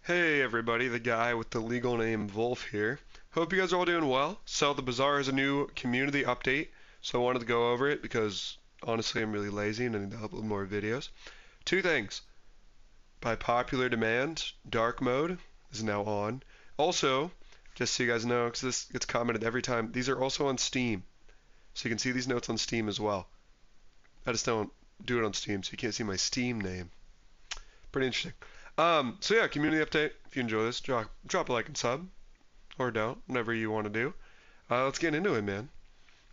Hey everybody, the guy with the legal name Wolf here. Hope you guys are all doing well. So the Bazaar has a new community update, so I wanted to go over it because honestly I'm really lazy and I need to upload more videos. Two things. By popular demand, dark mode is now on. Also, just so you guys know, because this gets commented every time, these are also on Steam. So you can see these notes on Steam as well. I just don't do it on Steam, so you can't see my Steam name. Pretty interesting. So yeah, community update. If you enjoy this, drop a like and sub, or don't, whatever you want to do. Let's get into it, man.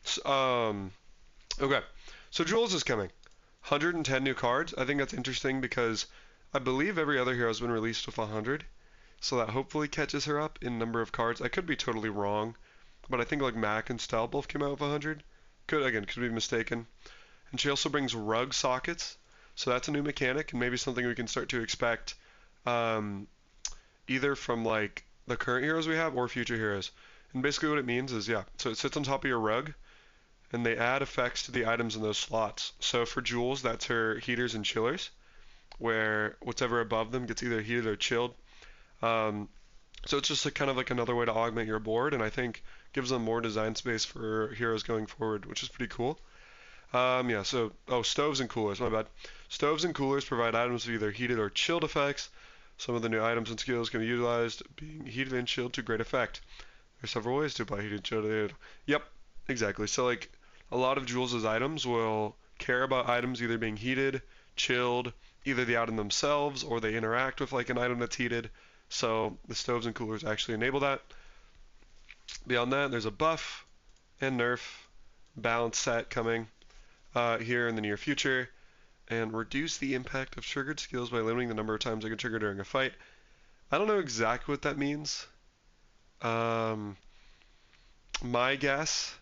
S okay. So Jules is coming. 110 new cards. I think that's interesting because I believe every other hero has been released with 100, so that hopefully catches her up in number of cards. I could be totally wrong, but I think like Mac and Style both came out with 100. Could be mistaken. And she also brings rug sockets, so that's a new mechanic and maybe something we can start to expect um, either from like the current heroes we have or future heroes. And basically what it means is, yeah, so it sits on top of your rug, and they add effects to the items in those slots. So for Jules, that's her heaters and chillers, where whatever above them gets either heated or chilled. Um, so it's just a kind of like another way to augment your board, and I think gives them more design space for heroes going forward, which is pretty cool. Yeah, stoves and coolers, my bad. Stoves and coolers provide items with either heated or chilled effects. Some of the new items and skills can be utilized being heated and chilled to great effect. There's several ways to apply heated and chilled. Yep, exactly. So like a lot of Jules' items will care about items either being heated, chilled, either the item themselves or they interact with like an item that's heated. So the stoves and coolers actually enable that. Beyond that, there's a buff and nerf balance set coming here in the near future, and reduce the impact of triggered skills by limiting the number of times they can trigger during a fight. I don't know exactly what that means. Um, my guess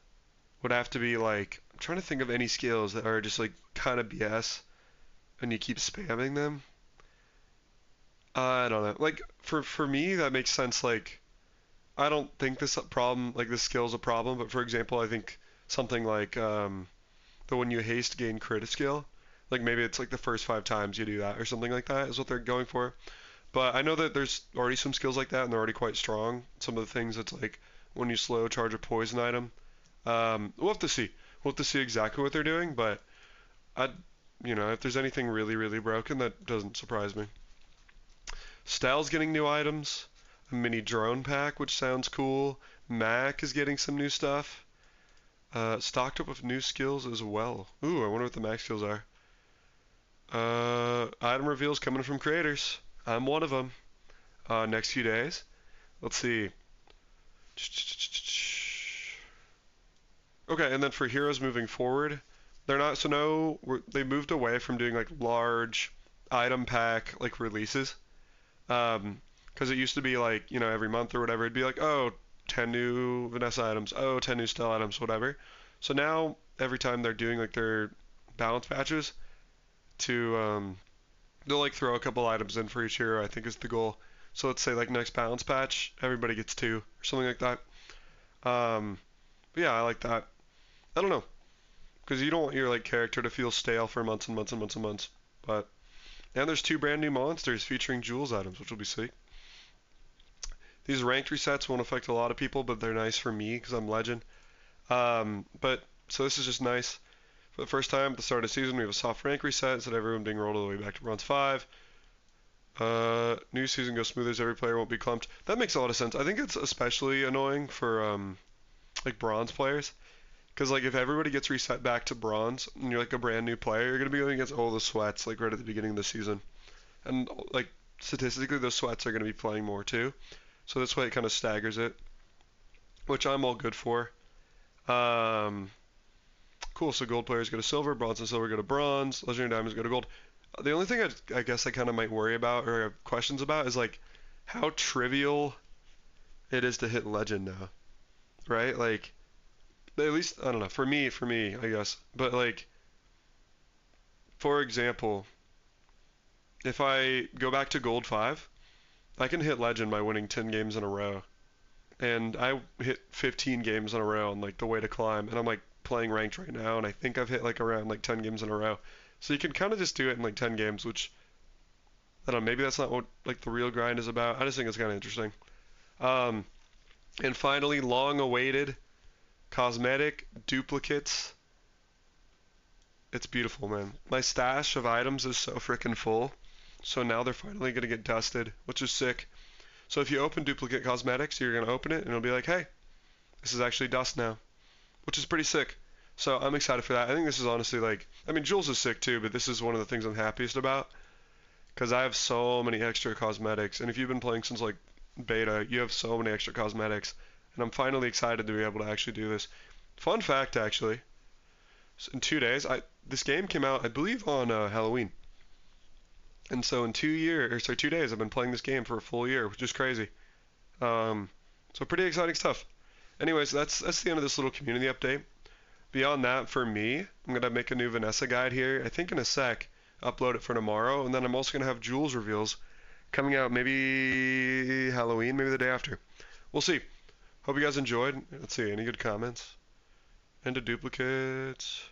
would have to be like, I'm trying to think of any skills that are just like kind of BS and you keep spamming them. I don't know. Like for me, that makes sense. Like I don't think this skill is a problem, but for example, I think something like the when you haste gain crit skill, like maybe it's like the first 5 times you do that or something like that is what they're going for. But I know that there's already some skills like that and they're already quite strong. Some of the things that's like when you slow charge a poison item. We'll have to see. We'll have to see exactly what they're doing, but I, if there's anything really, really broken, that doesn't surprise me. Style's getting new items. A mini drone pack, which sounds cool. Mac is getting some new stuff. Stocked up with new skills as well. Ooh, I wonder what the max skills are. Item reveals coming from creators. I'm one of them. Next few days. Let's see. Okay, and then for heroes moving forward, they're not so no. They moved away from doing like large item pack like releases. Because it used to be like every month or whatever, it'd be like 10 new Vanessa items, 10 new Stella items, whatever. So now every time they're doing like their balance patches to they'll like throw a couple items in for each hero, I think is the goal. So let's say like next balance patch, everybody gets two or something like that. But yeah, I like that. I don't know, because you don't want your like character to feel stale for months and months and months and months. But and there's two brand new monsters featuring Jules items, which will be sweet. These ranked resets won't affect a lot of people, but they're nice for me because I'm legend. But so this is just nice. For the first time at the start of the season, we have a soft rank reset instead of everyone being rolled all the way back to bronze 5. New season goes smoother as every player won't be clumped. That makes a lot of sense. I think it's especially annoying for like bronze players. Because like if everybody gets reset back to bronze and you're like a brand new player, you're gonna be going against all the sweats like right at the beginning of the season. And like statistically those sweats are gonna be playing more too. So that's why it kind of staggers it, which I'm all good for. Um, cool. So gold players go to silver, bronze and silver go to bronze, legendary diamonds go to gold. The only thing I guess I kind of might worry about or have questions about is like how trivial it is to hit legend now, right? Like at least I don't know. For me, I guess. But like for example, if I go back to gold 5, I can hit legend by winning 10 games in a row. And I hit 15 games in a row on like the way to climb, and I'm like playing ranked right now, and I think I've hit like around like 10 games in a row. So you can kind of just do it in like 10 games, which I don't know, maybe that's not what like the real grind is about. I just think it's kind of interesting. Um, and finally, long-awaited cosmetic duplicates. It's beautiful, man. My stash of items is so freaking full. So now they're finally gonna get dusted, which is sick. So if you open duplicate cosmetics, you're gonna open it and it'll be like, hey, this is actually dust now, which is pretty sick. So I'm excited for that. I think this is honestly like, I mean, Jules is sick too, but this is one of the things I'm happiest about because I have so many extra cosmetics. And if you've been playing since like beta, you have so many extra cosmetics. And I'm finally excited to be able to actually do this. Fun fact, actually, in 2 days, this game came out, I believe, on Halloween. And so in 2 days, I've been playing this game for a full year, which is crazy. So pretty exciting stuff. Anyways, that's the end of this little community update. Beyond that, for me, I'm gonna make a new Vanessa guide here. I think in a sec, upload it for tomorrow, and then I'm also gonna have Jules reveals coming out maybe Halloween, maybe the day after. We'll see. Hope you guys enjoyed. Let's see, any good comments? Into duplicates.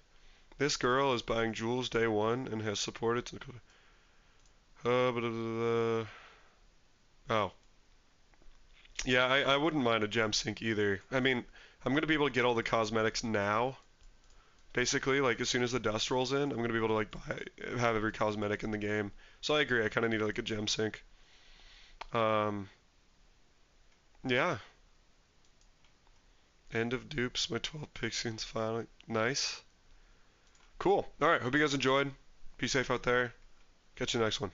This girl is buying Jules day one and has supported. Oh. Yeah, I wouldn't mind a gem sink either. I mean, I'm gonna be able to get all the cosmetics now. Basically, like as soon as the dust rolls in, I'm gonna be able to like have every cosmetic in the game. So I agree. I kind of need like a gem sink. Um, yeah. End of dupes. My 12 pixies finally. Nice. Cool. All right. Hope you guys enjoyed. Be safe out there. Catch you next one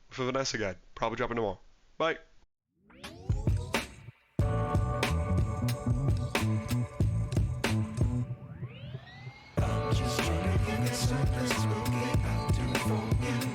with a Vanessa guide. Probably dropping tomorrow. Bye. Just trying to get something smoky out to the phone.